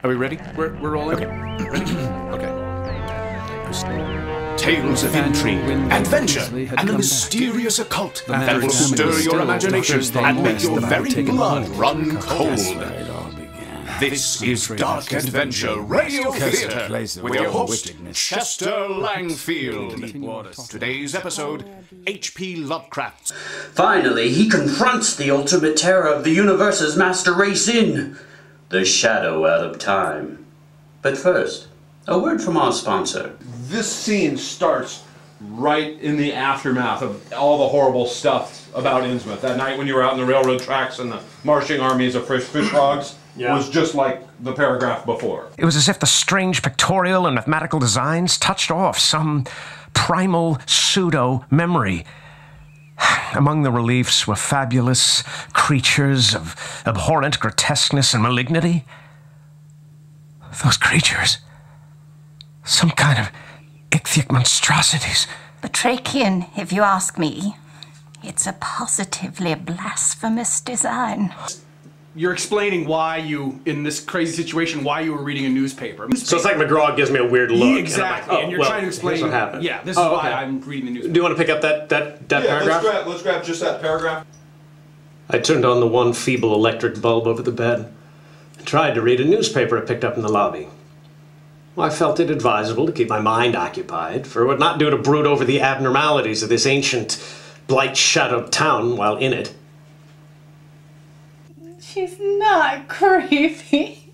Are we ready? We're rolling? Okay. Ready? Okay. Tales of intrigue, adventure, and the mysterious occult that will stir your imagination and make your very blood run cold. This is Dark Adventure Radio Theatre with your host, Chester Langfield. Today's episode, H.P. Lovecraft. Finally, he confronts the ultimate terror of the universe's master race in the shadow out of time. But first, a word from our sponsor. This scene starts right in the aftermath of all the horrible stuff about Innsmouth. That night when you were out in the railroad tracks and the marching armies of fish frogs was just like the paragraph before. It was as if the strange pictorial and mathematical designs touched off some primal pseudo-memory. Among the reliefs were fabulous creatures of abhorrent grotesqueness and malignity. Those creatures, some kind of ichthytic monstrosities. Batrachian, if you ask me. It's a positively blasphemous design. You're explaining why you, in this crazy situation, why you were reading a newspaper. So it's like McGraw gives me a weird look. Exactly, and, you're trying to explain what happened. Yeah, this is why I'm reading the newspaper. Do you want to pick up that paragraph? Let's grab just that paragraph. I turned on the one feeble electric bulb over the bed and tried to read a newspaper I picked up in the lobby. Well, I felt it advisable to keep my mind occupied, for it would not do to brood over the abnormalities of this ancient, blight-shadowed town while in it. She's not creepy.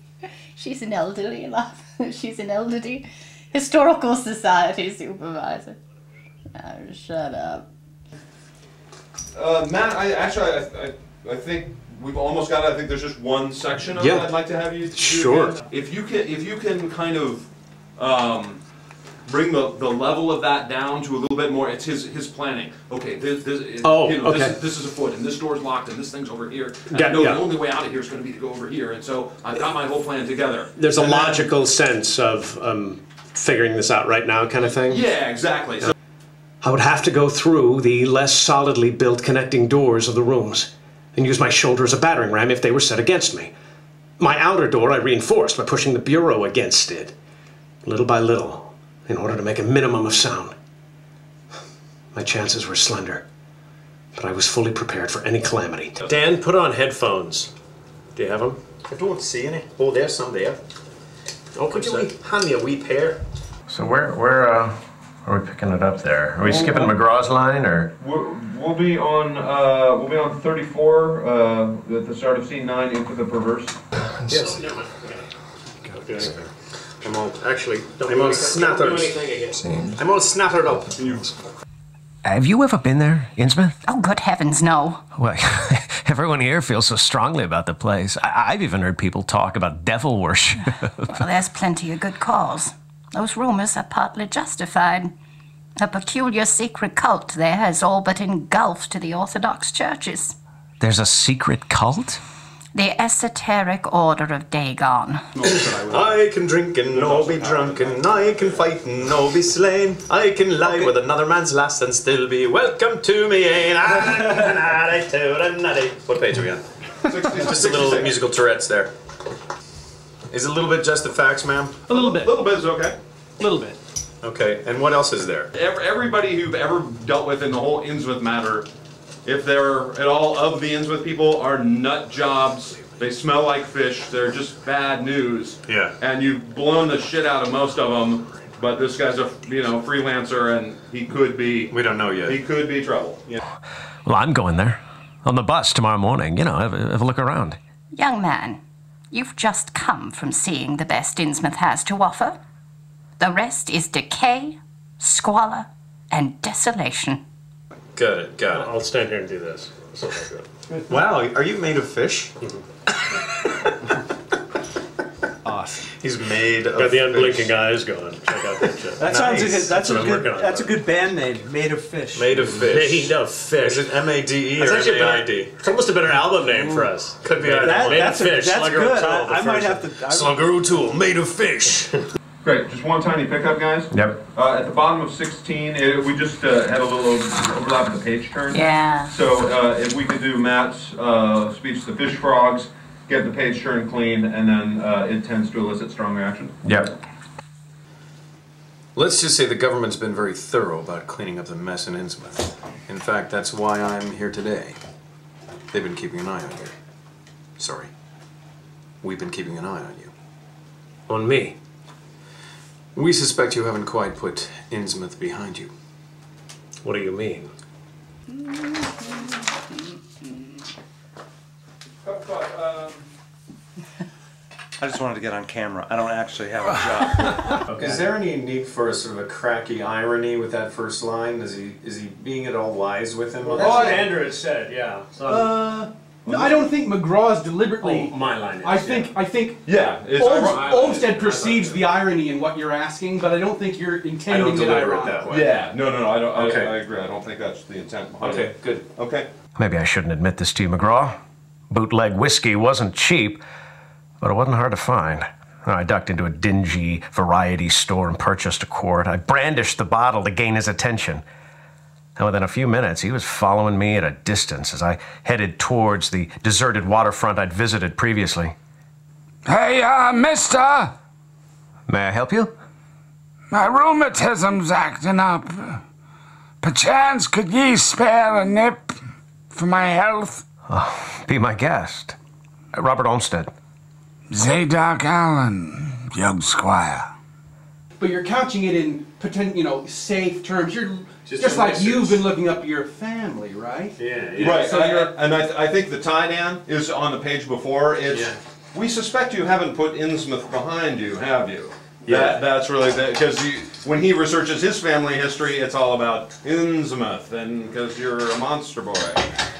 She's an elderly historical society supervisor. Oh, shut up. Matt, I think we've almost got it. I think there's just one section of it I'd like to have you do. Sure. If you can kind of bring the level of that down to a little bit more. It's his planning. Okay, this is a foot, and this door's locked, and this thing's over here. And I know the only way out of here is going to be to go over here, and so I've got my whole plan together. There's a logical sense of figuring this out right now kind of thing? Yeah, exactly. So I would have to go through the less solidly built connecting doors of the rooms and use my shoulder as a battering ram if they were set against me. My outer door I reinforced by pushing the bureau against it, little by little, in order to make a minimum of sound. My chances were slender, but I was fully prepared for any calamity. Dan, put on headphones. Do you have them? I don't see any. Oh, there's some there. Oh, could you hand me a wee pair? So where are we picking it up there? Are we skipping McGraw's line, or? we'll be on 34 at the start of scene 9 into the perverse. Yes. Okay. I'm all snattered. I'm all snattered up. Have you ever been there, Innsmouth? Oh, good heavens, no. Well, everyone here feels so strongly about the place. I've even heard people talk about devil worship. Well, there's plenty of good cause. Those rumors are partly justified. A peculiar secret cult there has all but engulfed the Orthodox churches. There's a secret cult? The Esoteric Order of Dagon. I can drink and no be drunken, I can fight and no be slain, I can lie with another man's lass and still be welcome to me. What page are we on? Just a little musical Tourette's there. Is it a little bit just the facts, ma'am? A little bit. A little bit is okay. A little bit. Okay, and what else is there? Everybody who've ever dealt with in the whole Innsmouth matter, if they're at all of the Innsmouth people, are nut jobs. They smell like fish. They're just bad news. Yeah. And you've blown the shit out of most of them. But this guy's a freelancer, and he could be. We don't know yet. He could be trouble. Yeah. Well, I'm going there on the bus tomorrow morning. Have a look around. Young man, you've just come from seeing the best Innsmouth has to offer. The rest is decay, squalor, and desolation. Got it. I'll stand here and do this. Wow, are you made of fish? Awesome. He's made of Got the unblinking fish. eyes going. Check out that shit. That sounds Nice. that's what I'm working on. a good band name. Made of Fish. Made of fish. Made of fish. Is it M-A-D-E That's or actually M-A-I-D? it's almost a better album name for us. Could be That's Made of Fish. that's Slugger good. O'Toole, the I might first have one. to. Slugger O'Toole, made of fish. Great. Just one tiny pickup, guys. Yep. At the bottom of 16, we just had a little overlap in the page turn. Yeah. So if we could do Matt's speech to the fish frogs, get the page turned clean, and then it tends to elicit strong reaction. Yep. Let's just say the government's been very thorough about cleaning up the mess in Innsmouth. In fact, that's why I'm here today. They've been keeping an eye on you. Sorry. We've been keeping an eye on you. On me? We suspect you haven't quite put Innsmouth behind you. What do you mean? I just wanted to get on camera. I don't actually have a job. Okay. Is there any need for a sort of a cracky irony with that first line? Is he being at all wise with him? Well, that's what Andrew had said, yeah. So no, I don't think McGraw's deliberately. Oh, my line is. I think. Yeah. Olmsted perceives the irony in what you're asking, but I don't think you're intending I don't deliver it it that way. Yeah. No. I don't. Okay. I agree. I don't think that's the intent behind it. Okay. Good. Okay. Maybe I shouldn't admit this to you, McGraw. Bootleg whiskey wasn't cheap, but it wasn't hard to find. I ducked into a dingy variety store and purchased a quart. I brandished the bottle to gain his attention. And within a few minutes, he was following me at a distance as I headed towards the deserted waterfront I'd visited previously. Hey, mister! May I help you? My rheumatism's acting up. Perchance could ye spare a nip for my health? Oh, be my guest. Robert Olmsted. Zadok Allen, young squire. But you're couching it in safe terms. You're just like you've been looking up your family, right? Yeah. Right. So I think the tie-down is on the page before. It's we suspect you haven't put Innsmouth behind you, have you? Yeah. That's really because when he researches his family history, it's all about Innsmouth, and because you're a monster boy.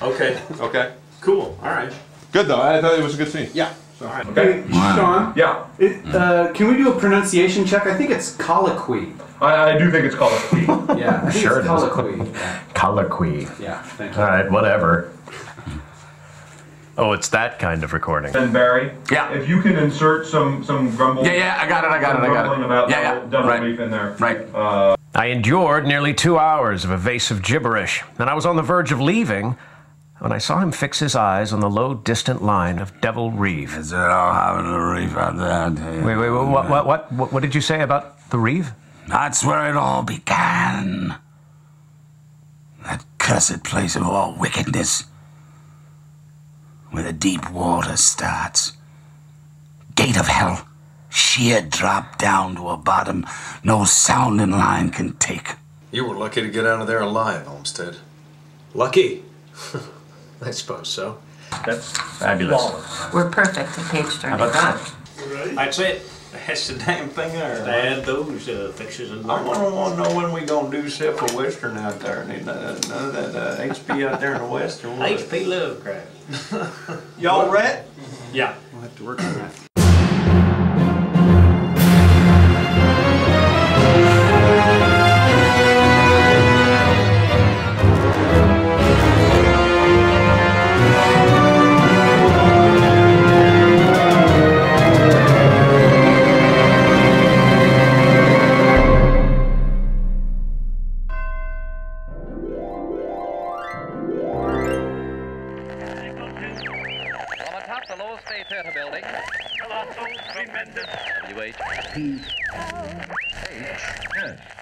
Okay. Okay. Cool. All right. Good though. I thought it was a good scene. Yeah. All right. Okay, Sean. Yeah. Can we do a pronunciation check? I think it's colloquy. I do think it's called a queen. Yeah, I think Sure it's it is. colloquy. Yeah. Colloquy. Yeah, thank you. All right, whatever. Oh, it's that kind of recording. And Barry, Yeah. if you can insert some grumble. Yeah, I got it. Grumbling about double right. leaf in there. Right. I endured nearly 2 hours of evasive gibberish, and I was on the verge of leaving when I saw him fix his eyes on the low, distant line of Devil Reeve. Is it all having a reef out there? Wait, what did you say about the Reeve? That's where it all began. That cursed place of all wickedness. Where the deep water starts. Gate of hell. Sheer drop down to a bottom no sounding line can take. You were lucky to get out of there alive, Olmsted. Lucky? I suppose so. That's fabulous. We're perfect at page 30. How about that? That's it. That's the damn thing there. Add those fixtures in there. I want to know when we gonna do Sip for Western out there. None of that HP out there in the West or what? HP Lovecraft. Y'all ready? Yeah. We'll have to work on that. Theater building. Colossal, tremendous. WH. P. H. S.